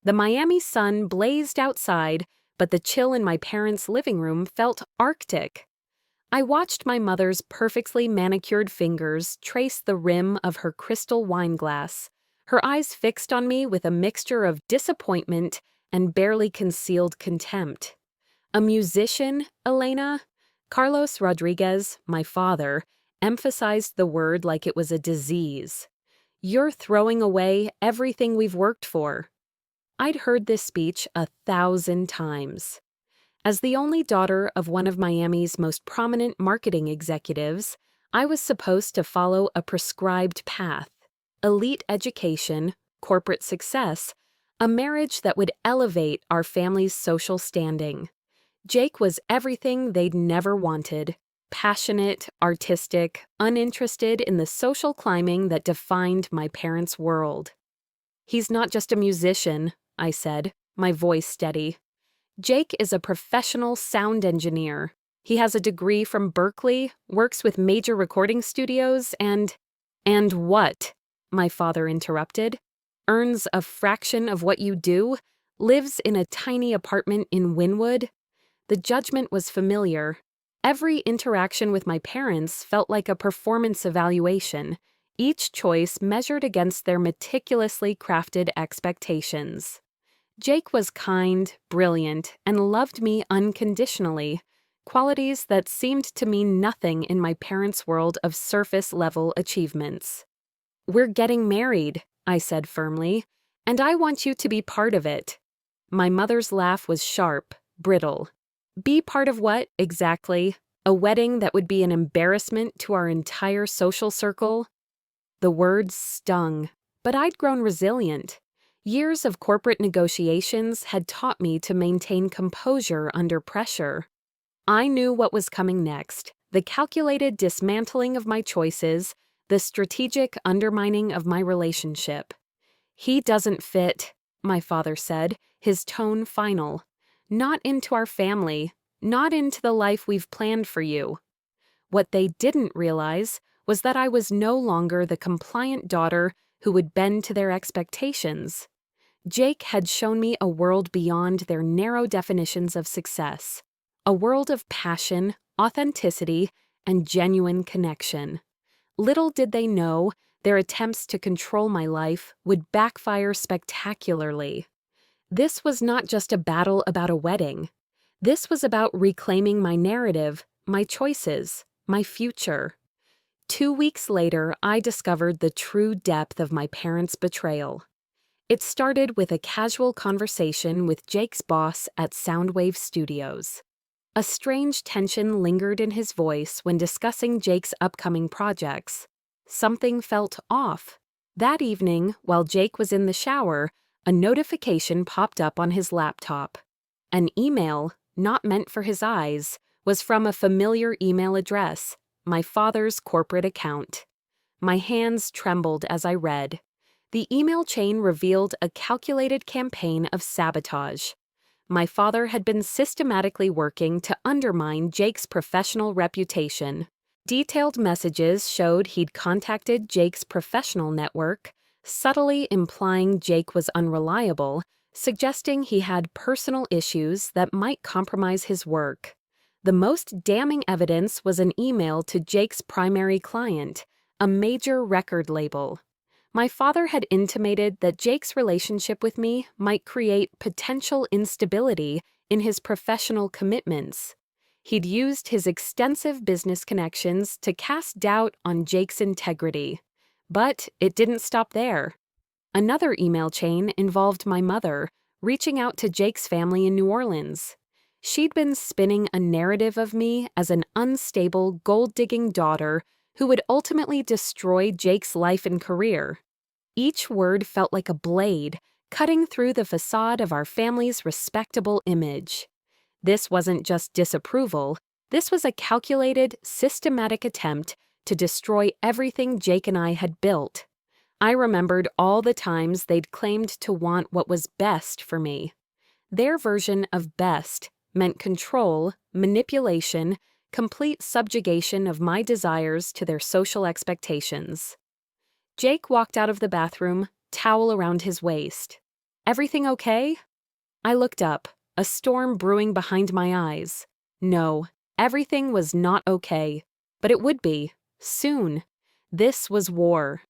The Miami sun blazed outside, but the chill in my parents' living room felt arctic. I watched my mother's perfectly manicured fingers trace the rim of her crystal wine glass, her eyes fixed on me with a mixture of disappointment and barely concealed contempt. A musician, Elena? Carlos Rodriguez, my father, emphasized the word like it was a disease. You're throwing away everything we've worked for. I'd heard this speech 1,000 times. As the only daughter of one of Miami's most prominent marketing executives, I was supposed to follow a prescribed path: elite education, corporate success, a marriage that would elevate our family's social standing. Jake was everything they'd never wanted: passionate, artistic, uninterested in the social climbing that defined my parents' world. He's not just a musician, I said, my voice steady. Jake is a professional sound engineer. He has a degree from Berkeley, works with major recording studios, and what? My father interrupted. Earns a fraction of what you do? Lives in a tiny apartment in Wynwood? The judgment was familiar. Every interaction with my parents felt like a performance evaluation, each choice measured against their meticulously crafted expectations. Jake was kind, brilliant, and loved me unconditionally, qualities that seemed to mean nothing in my parents' world of surface-level achievements. We're getting married, I said firmly, and I want you to be part of it. My mother's laugh was sharp, brittle. Be part of what, exactly? A wedding that would be an embarrassment to our entire social circle? The words stung, but I'd grown resilient. Years of corporate negotiations had taught me to maintain composure under pressure. I knew what was coming next: the calculated dismantling of my choices, the strategic undermining of my relationship. He doesn't fit, my father said, his tone final. Not into our family, not into the life we've planned for you. What they didn't realize was that I was no longer the compliant daughter who would bend to their expectations. Jake had shown me a world beyond their narrow definitions of success, a world of passion, authenticity, and genuine connection. Little did they know their attempts to control my life would backfire spectacularly. This was not just a battle about a wedding. This was about reclaiming my narrative, my choices, my future. 2 weeks later, I discovered the true depth of my parents' betrayal. It started with a casual conversation with Jake's boss at Soundwave Studios. A strange tension lingered in his voice when discussing Jake's upcoming projects. Something felt off. That evening, while Jake was in the shower, a notification popped up on his laptop. An email, not meant for his eyes, was from a familiar email address, my father's corporate account. My hands trembled as I read. The email chain revealed a calculated campaign of sabotage. My father had been systematically working to undermine Jake's professional reputation. Detailed messages showed he'd contacted Jake's professional network, subtly implying Jake was unreliable, suggesting he had personal issues that might compromise his work. The most damning evidence was an email to Jake's primary client, a major record label. My father had intimated that Jake's relationship with me might create potential instability in his professional commitments. He'd used his extensive business connections to cast doubt on Jake's integrity. But it didn't stop there. Another email chain involved my mother, reaching out to Jake's family in New Orleans. She'd been spinning a narrative of me as an unstable, gold-digging daughter who would ultimately destroy Jake's life and career. Each word felt like a blade, cutting through the facade of our family's respectable image. This wasn't just disapproval. This was a calculated, systematic attempt to destroy everything Jake and I had built. I remembered all the times they'd claimed to want what was best for me. Their version of best meant control, manipulation, complete subjugation of my desires to their social expectations. Jake walked out of the bathroom, towel around his waist. Everything okay? I looked up, a storm brewing behind my eyes. No, everything was not okay. But it would be, soon. This was war.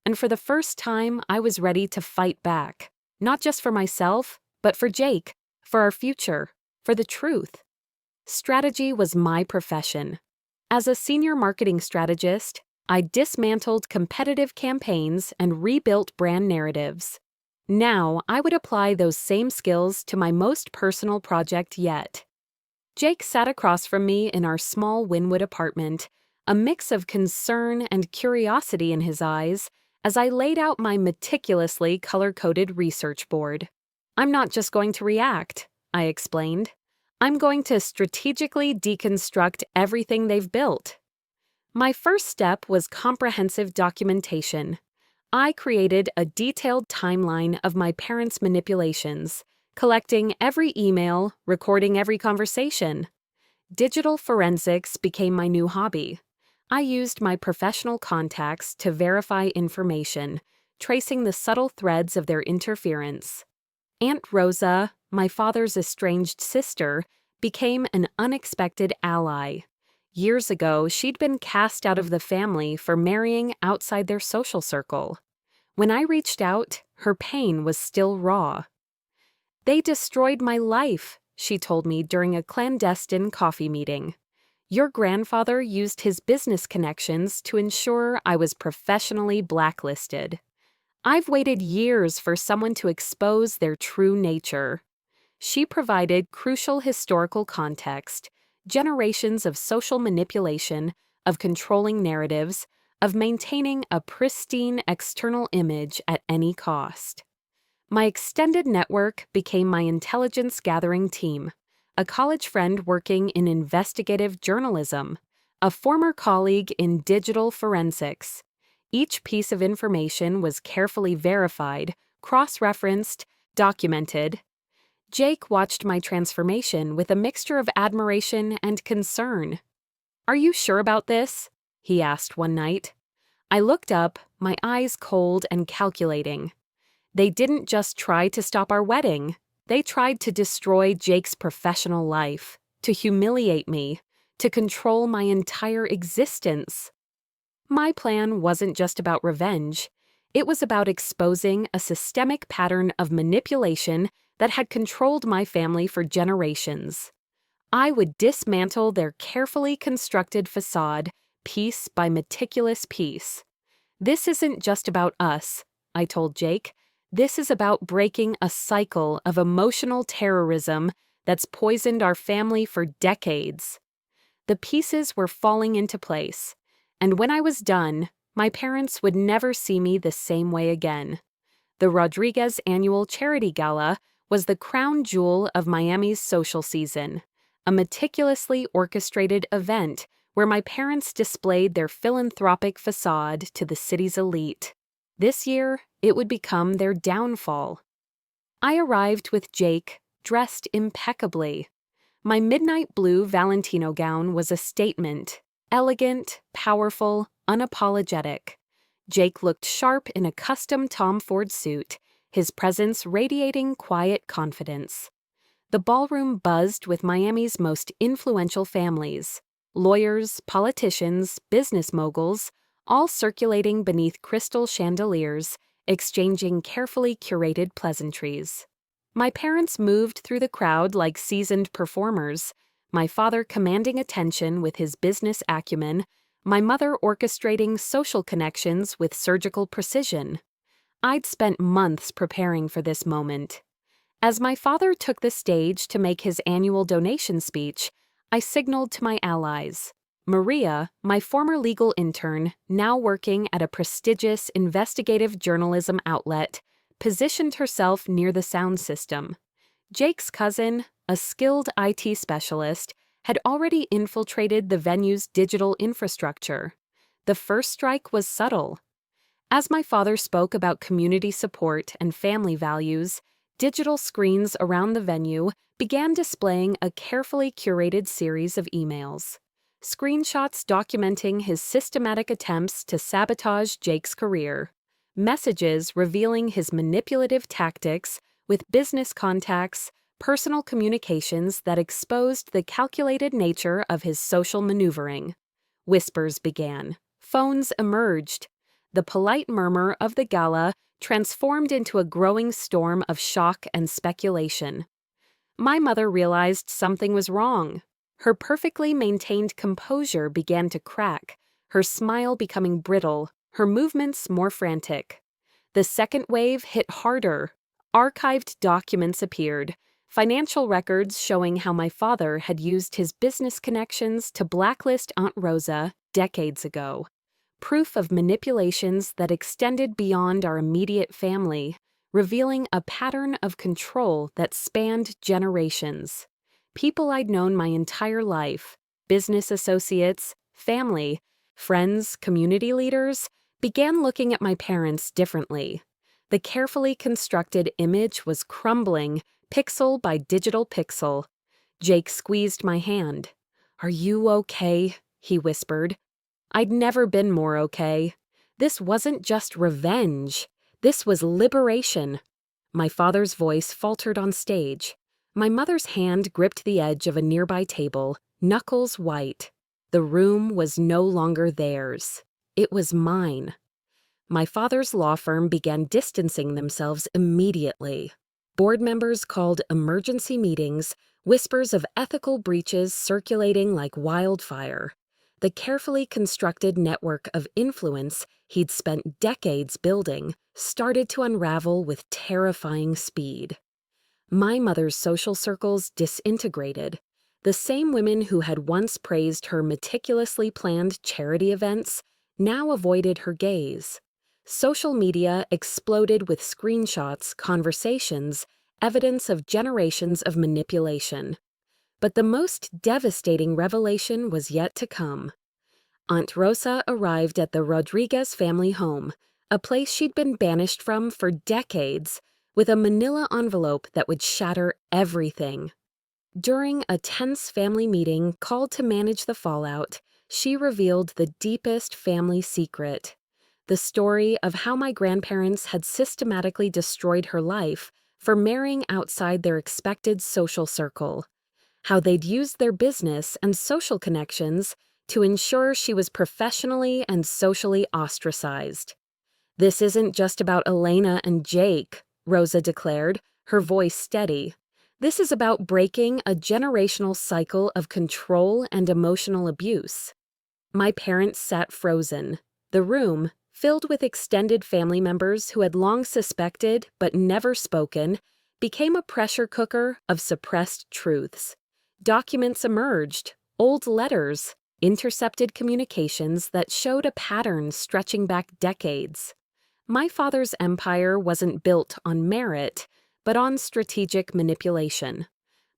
And for the first time, I was ready to fight back. Not just for myself, but for Jake, for our future, for the truth. Strategy was my profession. As a senior marketing strategist, I dismantled competitive campaigns and rebuilt brand narratives. Now, I would apply those same skills to my most personal project yet. Jake sat across from me in our small Wynwood apartment, a mix of concern and curiosity in his eyes as I laid out my meticulously color-coded research board. "I'm not just going to react," I explained. "I'm going to strategically deconstruct everything they've built." My first step was comprehensive documentation. I created a detailed timeline of my parents' manipulations, collecting every email, recording every conversation. Digital forensics became my new hobby. I used my professional contacts to verify information, tracing the subtle threads of their interference. Aunt Rosa, my father's estranged sister, became an unexpected ally. Years ago, she'd been cast out of the family for marrying outside their social circle. When I reached out, her pain was still raw. "They destroyed my life," she told me during a clandestine coffee meeting. "Your grandfather used his business connections to ensure I was professionally blacklisted. I've waited years for someone to expose their true nature." She provided crucial historical context, generations of social manipulation, of controlling narratives, of maintaining a pristine external image at any cost. My extended network became my intelligence-gathering team, a college friend working in investigative journalism, a former colleague in digital forensics. Each piece of information was carefully verified, cross-referenced, documented. Jake watched my transformation with a mixture of admiration and concern. "Are you sure about this?" he asked one night. I looked up, my eyes cold and calculating. They didn't just try to stop our wedding. They tried to destroy Jake's professional life, to humiliate me, to control my entire existence. My plan wasn't just about revenge. It was about exposing a systemic pattern of manipulation that had controlled my family for generations. I would dismantle their carefully constructed facade, piece by meticulous piece. "This isn't just about us," I told Jake. "This is about breaking a cycle of emotional terrorism that's poisoned our family for decades." The pieces were falling into place, and when I was done, my parents would never see me the same way again. The Rodriguez Annual Charity Gala was the crown jewel of Miami's social season, a meticulously orchestrated event where my parents displayed their philanthropic facade to the city's elite. This year, it would become their downfall. I arrived with Jake, dressed impeccably. My midnight blue Valentino gown was a statement, elegant, powerful, unapologetic. Jake looked sharp in a custom Tom Ford suit, his presence radiating quiet confidence. The ballroom buzzed with Miami's most influential families, lawyers, politicians, business moguls, all circulating beneath crystal chandeliers, exchanging carefully curated pleasantries. My parents moved through the crowd like seasoned performers, my father commanding attention with his business acumen, my mother orchestrating social connections with surgical precision. I'd spent months preparing for this moment. As my father took the stage to make his annual donation speech, I signaled to my allies. Maria, my former legal intern, now working at a prestigious investigative journalism outlet, positioned herself near the sound system. Jake's cousin, a skilled IT specialist, had already infiltrated the venue's digital infrastructure. The first strike was subtle. As my father spoke about community support and family values, digital screens around the venue began displaying a carefully curated series of emails. Screenshots documenting his systematic attempts to sabotage Jake's career. Messages revealing his manipulative tactics with business contacts, personal communications that exposed the calculated nature of his social maneuvering. Whispers began. Phones emerged. The polite murmur of the gala transformed into a growing storm of shock and speculation. My mother realized something was wrong. Her perfectly maintained composure began to crack, her smile becoming brittle, her movements more frantic. The second wave hit harder. Archived documents appeared, financial records showing how my father had used his business connections to blacklist Aunt Rosa decades ago. Proof of manipulations that extended beyond our immediate family, revealing a pattern of control that spanned generations. People I'd known my entire life, business associates, family, friends, community leaders, began looking at my parents differently. The carefully constructed image was crumbling, pixel by digital pixel. Jake squeezed my hand. "Are you okay?" he whispered. I'd never been more okay. This wasn't just revenge. This was liberation. My father's voice faltered on stage. My mother's hand gripped the edge of a nearby table, knuckles white. The room was no longer theirs. It was mine. My father's law firm began distancing themselves immediately. Board members called emergency meetings, whispers of ethical breaches circulating like wildfire. The carefully constructed network of influence he'd spent decades building started to unravel with terrifying speed. My mother's social circles disintegrated. The same women who had once praised her meticulously planned charity events now avoided her gaze. Social media exploded with screenshots, conversations, evidence of generations of manipulation. But the most devastating revelation was yet to come. Aunt Rosa arrived at the Rodriguez family home, a place she'd been banished from for decades, with a manila envelope that would shatter everything. During a tense family meeting called to manage the fallout, she revealed the deepest family secret. The story of how my grandparents had systematically destroyed her life for marrying outside their expected social circle. How they'd used their business and social connections to ensure she was professionally and socially ostracized. "This isn't just about Elena and Jake," Rosa declared, her voice steady. "This is about breaking a generational cycle of control and emotional abuse." My parents sat frozen. The room, filled with extended family members who had long suspected but never spoken, became a pressure cooker of suppressed truths. Documents emerged, old letters, intercepted communications that showed a pattern stretching back decades. My father's empire wasn't built on merit, but on strategic manipulation.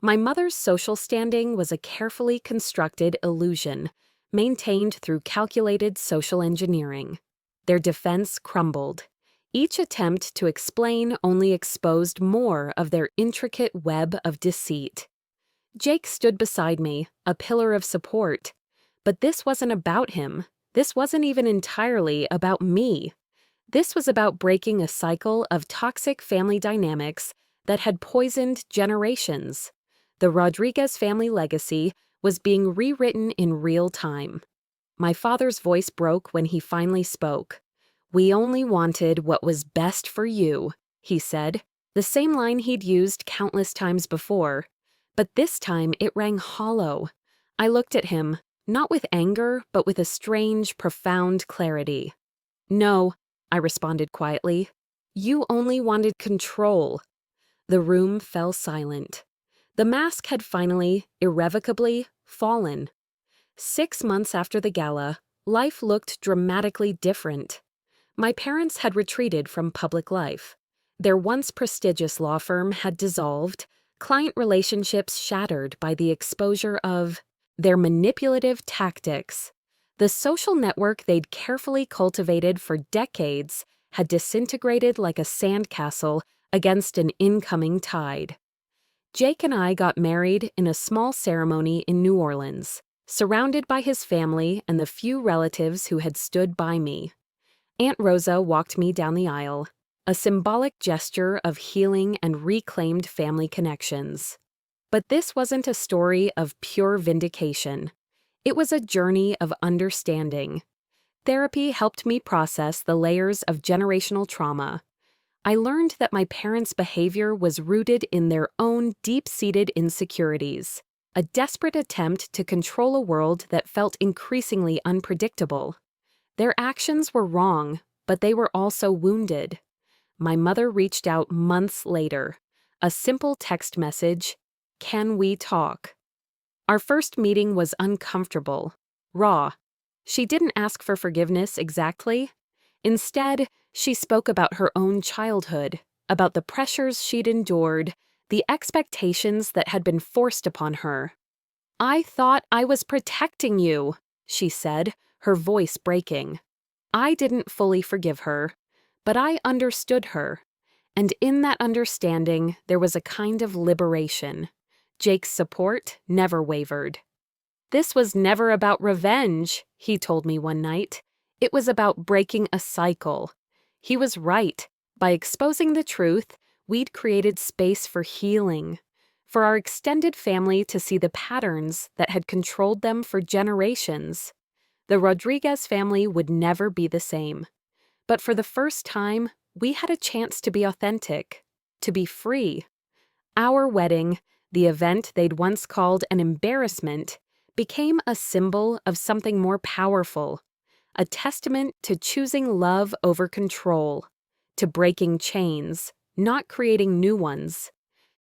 My mother's social standing was a carefully constructed illusion, maintained through calculated social engineering. Their defense crumbled. Each attempt to explain only exposed more of their intricate web of deceit. Jake stood beside me, a pillar of support. But this wasn't about him. This wasn't even entirely about me. This was about breaking a cycle of toxic family dynamics that had poisoned generations. The Rodriguez family legacy was being rewritten in real time. My father's voice broke when he finally spoke. "We only wanted what was best for you," he said, the same line he'd used countless times before. But this time it rang hollow. I looked at him, not with anger, but with a strange, profound clarity. "No," I responded quietly. "You only wanted control." The room fell silent. The mask had finally, irrevocably, fallen. 6 months after the gala, life looked dramatically different. My parents had retreated from public life. Their once prestigious law firm had dissolved, client relationships shattered by the exposure of their manipulative tactics. The social network they'd carefully cultivated for decades had disintegrated like a sandcastle against an incoming tide. Jake and I got married in a small ceremony in New Orleans, surrounded by his family and the few relatives who had stood by me. Aunt Rosa walked me down the aisle. a symbolic gesture of healing and reclaimed family connections. But this wasn't a story of pure vindication. It was a journey of understanding. Therapy helped me process the layers of generational trauma. I learned that my parents' behavior was rooted in their own deep-seated insecurities, a desperate attempt to control a world that felt increasingly unpredictable. Their actions were wrong, but they were also wounded. My mother reached out months later. A simple text message, "Can we talk?" Our first meeting was uncomfortable, raw. She didn't ask for forgiveness exactly. Instead, she spoke about her own childhood, about the pressures she'd endured, the expectations that had been forced upon her. "I thought I was protecting you," she said, her voice breaking. I didn't fully forgive her, but I understood her. And in that understanding, there was a kind of liberation. Jake's support never wavered. "This was never about revenge," he told me one night. "It was about breaking a cycle." He was right. By exposing the truth, we'd created space for healing, for our extended family to see the patterns that had controlled them for generations. The Rodriguez family would never be the same. But for the first time, we had a chance to be authentic, to be free. Our wedding, the event they'd once called an embarrassment, became a symbol of something more powerful, a testament to choosing love over control, to breaking chains, not creating new ones.